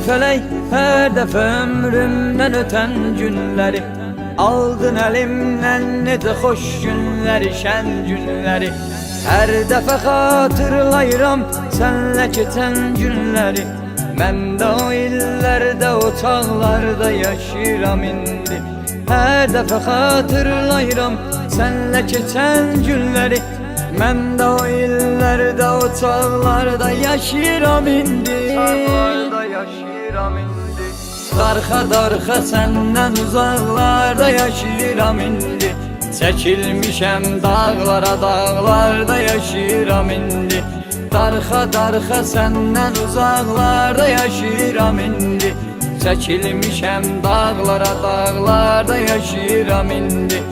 felek her defa ömrümden öten günleri. Aldın elimden ne de hoş günleri, şen günleri. Her defa hatırlayıram senle geçen günleri. Ben de o illerde, o tağlarda yaşayıram indi. Her defa hatırlayıram senle geçen günleri. Ben de o illerde, o tağlarda yaşayıram indi. Tağlarda yaşayıram indi. Darxa darxa senden uzaklarda yaşayıram indi. Çekilmişem dağlara, dağlarda yaşayıram indi. Darxa darxa senden uzaklarda yaşayıram indi. Çekilmişem dağlara, dağlarda yaşayıram indi.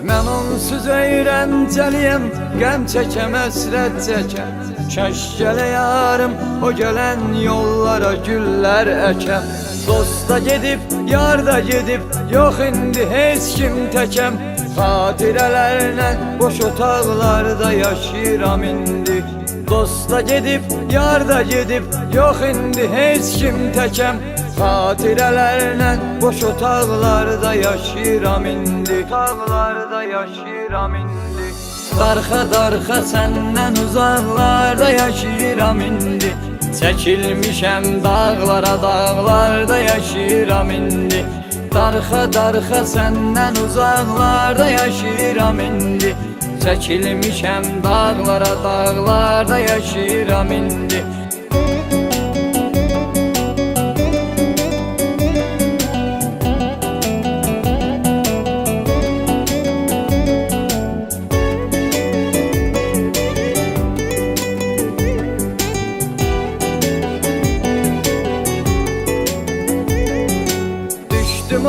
Mən onsuz öyrəncəliyəm, qəm çəkəm, əsrət çəkəm. Kəş gələ yarım, o gələn yollara güllər əkəm. Dosta gedib, yar da gedib, yox indi heç kim təkəm. Xatirələrlə boş otaqlarda yaşayıram indi. Dosta gedib, yar da gedib, yox indi heç kim təkəm. Xatirələrlə boş otaqlarda yaşayıram indi. Otaqlarda yaşayıram indi. Darxa darxa səndən uzaqlarda yaşayıram indi. Çəkilmişəm dağlara, dağlarda yaşayıram indi. Darxa darxa səndən uzaqlarda yaşayıram indi. Çəkilmişəm dağlara, dağlarda yaşayıram indi.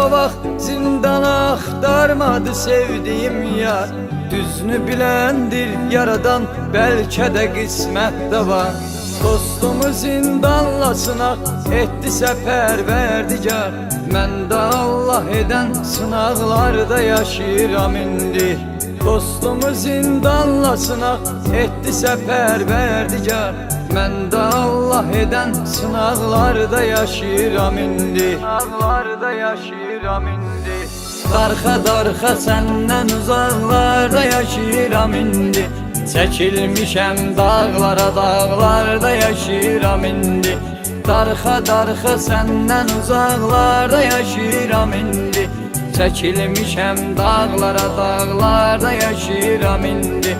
O vaxt zindana axtarmadı sevdiğim yar. Düzünü biləndir yaradan, bəlkə də qismətdə var. Dostumu zindanla sınaq etdisə pərverdigar. Mən də Allah edən sınaqlarda yaşayıram indi. Dostumu zindanla sınaq etdisə pərverdigar. Mən də Allah edən sınaqlarda yaşayıram indi. Sınaqlarda yaşayıram indi. Darxa darxa səndən uzaqlarda yaşayıram indi. Çəkilmişəm dağlara, dağlarda yaşayıram indi. Darxa darxa səndən uzaqlarda yaşayıram indi. Çəkilmişəm dağlara, dağlarda yaşayıram indi.